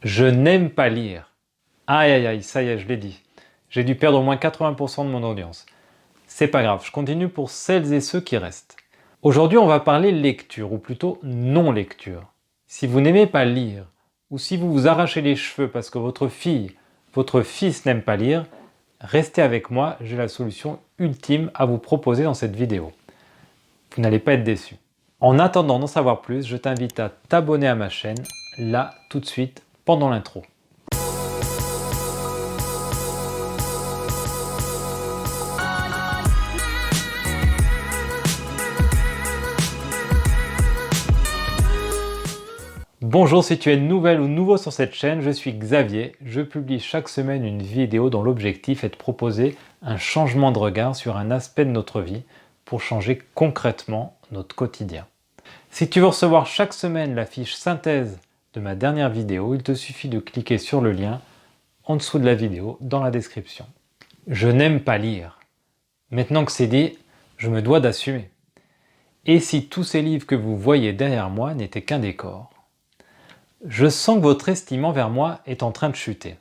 Je n'aime pas lire. Aïe aïe aïe, ça y est, je l'ai dit. J'ai dû perdre au moins 80% de mon audience. C'est pas grave, je continue pour celles et ceux qui restent. Aujourd'hui, on va parler lecture, ou plutôt non-lecture. Si vous n'aimez pas lire, ou si vous vous arrachez les cheveux parce que votre fille, votre fils n'aime pas lire, restez avec moi, j'ai la solution ultime à vous proposer dans cette vidéo. Vous n'allez pas être déçus. En attendant d'en savoir plus, je t'invite à t'abonner à ma chaîne, là, tout de suite, pendant l'intro. Bonjour, si tu es nouvelle ou nouveau sur cette chaîne, je suis Xavier. Je publie chaque semaine une vidéo dont l'objectif est de proposer un changement de regard sur un aspect de notre vie pour changer concrètement notre quotidien. Si tu veux recevoir chaque semaine la fiche synthèse de ma dernière vidéo, il te suffit de cliquer sur le lien en dessous de la vidéo dans la description. Je n'aime pas lire. Maintenant que c'est dit, je me dois d'assumer. Et si tous ces livres que vous voyez derrière moi n'étaient qu'un décor? Je sens que votre estime envers moi est en train de chuter.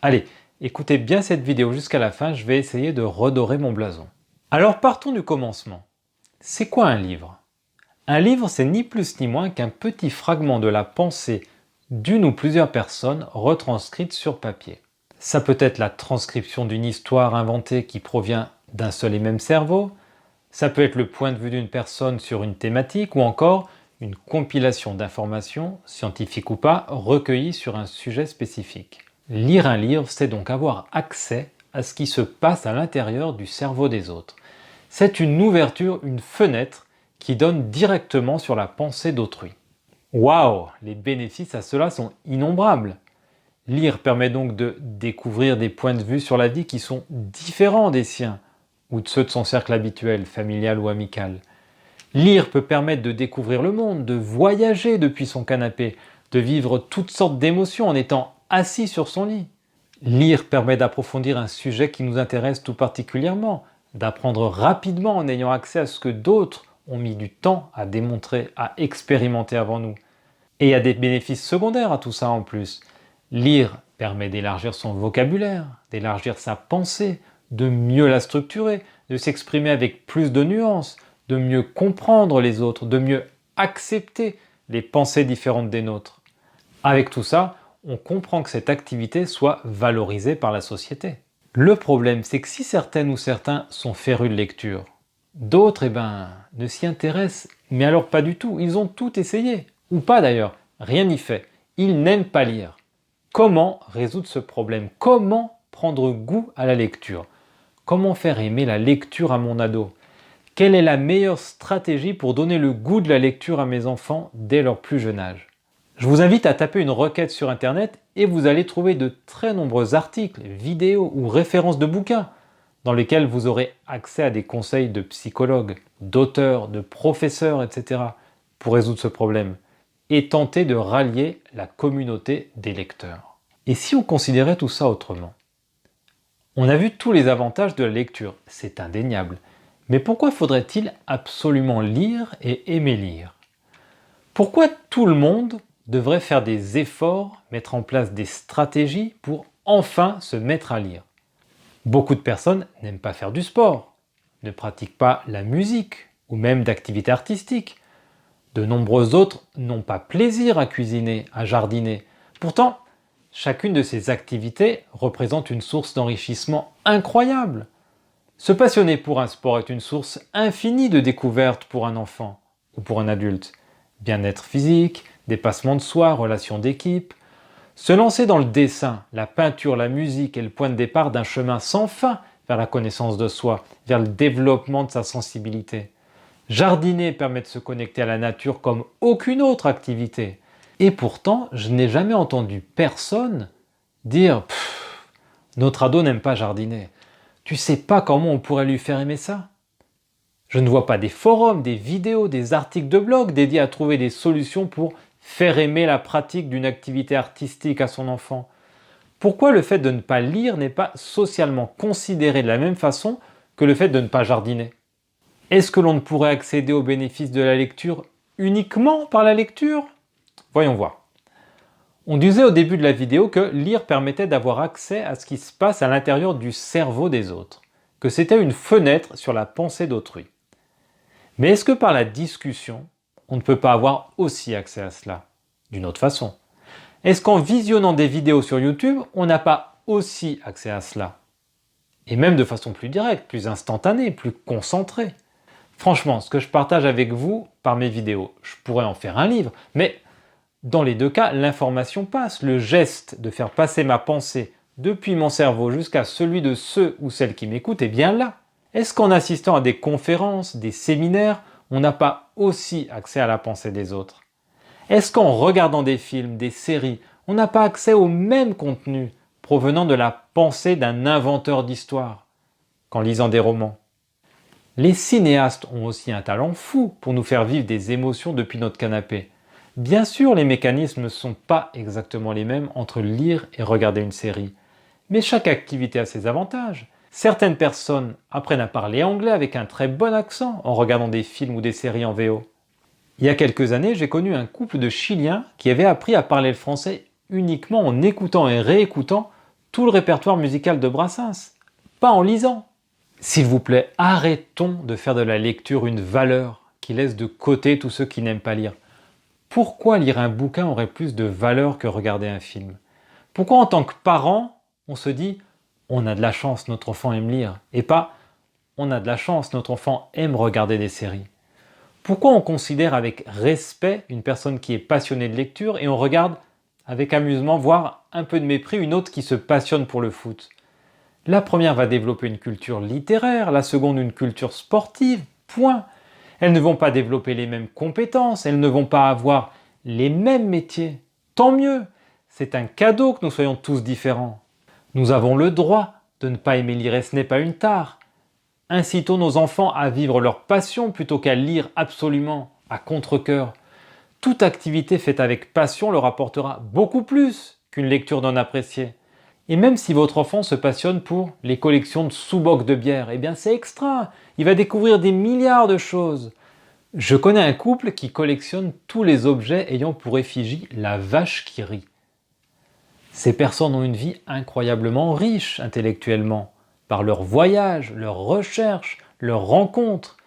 Allez, écoutez bien cette vidéo jusqu'à la fin, je vais essayer de redorer mon blason. Alors partons du commencement. C'est quoi un livre? Un livre, c'est ni plus ni moins qu'un petit fragment de la pensée d'une ou plusieurs personnes retranscrites sur papier. Ça peut être la transcription d'une histoire inventée qui provient d'un seul et même cerveau, ça peut être le point de vue d'une personne sur une thématique ou encore une compilation d'informations, scientifiques ou pas, recueillies sur un sujet spécifique. Lire un livre, c'est donc avoir accès à ce qui se passe à l'intérieur du cerveau des autres. C'est une ouverture, une fenêtre qui donne directement sur la pensée d'autrui. Waouh! Les bénéfices à cela sont innombrables. Lire permet donc de découvrir des points de vue sur la vie qui sont différents des siens ou de ceux de son cercle habituel, familial ou amical. Lire peut permettre de découvrir le monde, de voyager depuis son canapé, de vivre toutes sortes d'émotions en étant assis sur son lit. Lire permet d'approfondir un sujet qui nous intéresse tout particulièrement, d'apprendre rapidement en ayant accès à ce que d'autres ont mis du temps à démontrer, à expérimenter avant nous. Et il y a des bénéfices secondaires à tout ça en plus. Lire permet d'élargir son vocabulaire, d'élargir sa pensée, de mieux la structurer, de s'exprimer avec plus de nuances, de mieux comprendre les autres, de mieux accepter les pensées différentes des nôtres. Avec tout ça, on comprend que cette activité soit valorisée par la société. Le problème, c'est que si certaines ou certains sont férus de lecture, d'autres, ne s'y intéressent, mais alors pas du tout, ils ont tout essayé, ou pas d'ailleurs, rien n'y fait, ils n'aiment pas lire. Comment résoudre ce problème? Comment prendre goût à la lecture? Comment faire aimer la lecture à mon ado? Quelle est la meilleure stratégie pour donner le goût de la lecture à mes enfants dès leur plus jeune âge? Je vous invite à taper une requête sur internet et vous allez trouver de très nombreux articles, vidéos ou références de bouquins dans lesquels vous aurez accès à des conseils de psychologues, d'auteurs, de professeurs, etc. pour résoudre ce problème et tenter de rallier la communauté des lecteurs. Et si on considérait tout ça autrement? On a vu tous les avantages de la lecture, c'est indéniable. Mais pourquoi faudrait-il absolument lire et aimer lire? Pourquoi tout le monde devrait faire des efforts, mettre en place des stratégies pour enfin se mettre à lire? Beaucoup de personnes n'aiment pas faire du sport, ne pratiquent pas la musique ou même d'activités artistiques. De nombreux autres n'ont pas plaisir à cuisiner, à jardiner. Pourtant, chacune de ces activités représente une source d'enrichissement incroyable. Se passionner pour un sport est une source infinie de découvertes pour un enfant ou pour un adulte. Bien-être physique, dépassement de soi, relations d'équipe. Se lancer dans le dessin, la peinture, la musique est le point de départ d'un chemin sans fin vers la connaissance de soi, vers le développement de sa sensibilité. Jardiner permet de se connecter à la nature comme aucune autre activité. Et pourtant, je n'ai jamais entendu personne dire « Notre ado n'aime pas jardiner ». Tu sais pas comment on pourrait lui faire aimer ça? Je ne vois pas des forums, des vidéos, des articles de blog dédiés à trouver des solutions pour faire aimer la pratique d'une activité artistique à son enfant. Pourquoi le fait de ne pas lire n'est pas socialement considéré de la même façon que le fait de ne pas jardiner? Est-ce que l'on ne pourrait accéder aux bénéfices de la lecture uniquement par la lecture? Voyons voir. On disait au début de la vidéo que lire permettait d'avoir accès à ce qui se passe à l'intérieur du cerveau des autres, que c'était une fenêtre sur la pensée d'autrui. Mais est-ce que par la discussion, on ne peut pas avoir aussi accès à cela, d'une autre façon? Est-ce qu'en visionnant des vidéos sur YouTube, on n'a pas aussi accès à cela? Et même de façon plus directe, plus instantanée, plus concentrée. Franchement, ce que je partage avec vous par mes vidéos, je pourrais en faire un livre, mais dans les deux cas, l'information passe. Le geste de faire passer ma pensée depuis mon cerveau jusqu'à celui de ceux ou celles qui m'écoutent est bien là. Est-ce qu'en assistant à des conférences, des séminaires, on n'a pas aussi accès à la pensée des autres? Est-ce qu'en regardant des films, des séries, on n'a pas accès au même contenu provenant de la pensée d'un inventeur d'histoire qu'en lisant des romans? Les cinéastes ont aussi un talent fou pour nous faire vivre des émotions depuis notre canapé. Bien sûr, les mécanismes ne sont pas exactement les mêmes entre lire et regarder une série. Mais chaque activité a ses avantages. Certaines personnes apprennent à parler anglais avec un très bon accent en regardant des films ou des séries en VO. Il y a quelques années, j'ai connu un couple de Chiliens qui avait appris à parler le français uniquement en écoutant et réécoutant tout le répertoire musical de Brassens, pas en lisant. S'il vous plaît, arrêtons de faire de la lecture une valeur qui laisse de côté tous ceux qui n'aiment pas lire. Pourquoi lire un bouquin aurait plus de valeur que regarder un film? Pourquoi en tant que parent, on se dit « on a de la chance, notre enfant aime lire » et pas « on a de la chance, notre enfant aime regarder des séries ». Pourquoi on considère avec respect une personne qui est passionnée de lecture et on regarde avec amusement, voire un peu de mépris, une autre qui se passionne pour le foot? La première va développer une culture littéraire, la seconde une culture sportive, point. Elles ne vont pas développer les mêmes compétences, elles ne vont pas avoir les mêmes métiers. Tant mieux, c'est un cadeau que nous soyons tous différents. Nous avons le droit de ne pas aimer lire et ce n'est pas une tare. Incitons nos enfants à vivre leur passion plutôt qu'à lire absolument, à contre-cœur. Toute activité faite avec passion leur apportera beaucoup plus qu'une lecture non appréciée. Et même si votre enfant se passionne pour les collections de sous-bocs de bière, eh bien c'est extra, il va découvrir des milliards de choses. Je connais un couple qui collectionne tous les objets ayant pour effigie la vache qui rit. Ces personnes ont une vie incroyablement riche intellectuellement, par leurs voyages, leurs recherches, leurs rencontres.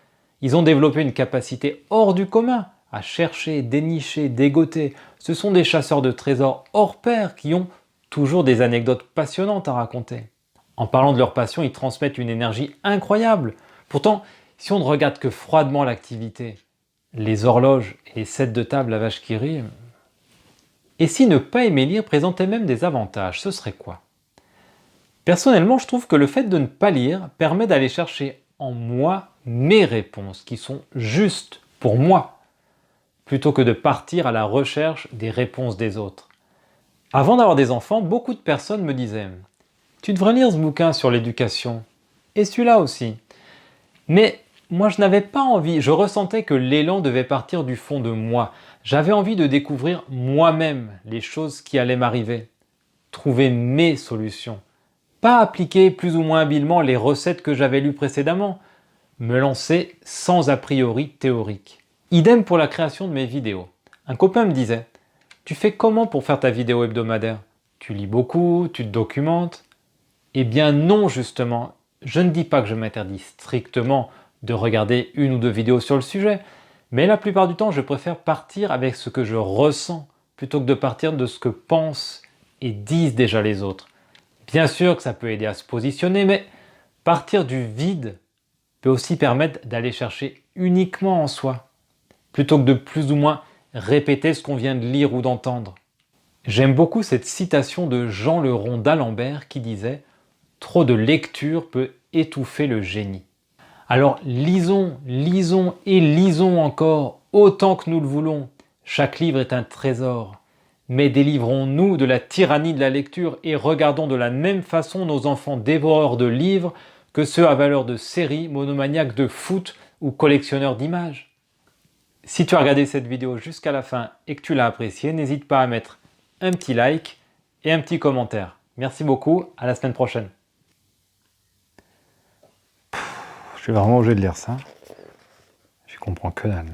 Ils ont développé une capacité hors du commun à chercher, dénicher, dégoter. Ce sont des chasseurs de trésors hors pair qui ont toujours des anecdotes passionnantes à raconter. En parlant de leur passion, ils transmettent une énergie incroyable. Pourtant, si on ne regarde que froidement l'activité, les horloges et les sets de table à vache qui rit, et si ne pas aimer lire présentait même des avantages, ce serait quoi? Personnellement, je trouve que le fait de ne pas lire permet d'aller chercher en moi mes réponses qui sont justes pour moi, plutôt que de partir à la recherche des réponses des autres. Avant d'avoir des enfants, beaucoup de personnes me disaient « Tu devrais lire ce bouquin sur l'éducation, et celui-là aussi ». Mais moi je n'avais pas envie, je ressentais que l'élan devait partir du fond de moi. J'avais envie de découvrir moi-même les choses qui allaient m'arriver, trouver mes solutions. Pas appliquer plus ou moins habilement les recettes que j'avais lues précédemment, me lancer sans a priori théorique. Idem pour la création de mes vidéos. Un copain me disait « Tu fais comment pour faire ta vidéo hebdomadaire? Tu lis beaucoup, tu te documentes ?» Eh bien non justement, je ne dis pas que je m'interdis strictement de regarder une ou deux vidéos sur le sujet, mais la plupart du temps je préfère partir avec ce que je ressens plutôt que de partir de ce que pensent et disent déjà les autres. Bien sûr que ça peut aider à se positionner, mais partir du vide peut aussi permettre d'aller chercher uniquement en soi, plutôt que de plus ou moins répéter ce qu'on vient de lire ou d'entendre. J'aime beaucoup cette citation de Jean le Rond d'Alembert qui disait « Trop de lecture peut étouffer le génie ». Alors lisons, lisons et lisons encore autant que nous le voulons. Chaque livre est un trésor. Mais délivrons-nous de la tyrannie de la lecture et regardons de la même façon nos enfants dévoreurs de livres que ceux à valeur de séries, monomaniaques de foot ou collectionneurs d'images. Si tu as regardé cette vidéo jusqu'à la fin et que tu l'as appréciée, n'hésite pas à mettre un petit like et un petit commentaire. Merci beaucoup, à la semaine prochaine. Je suis vraiment obligé de lire ça. Je comprends que dalle.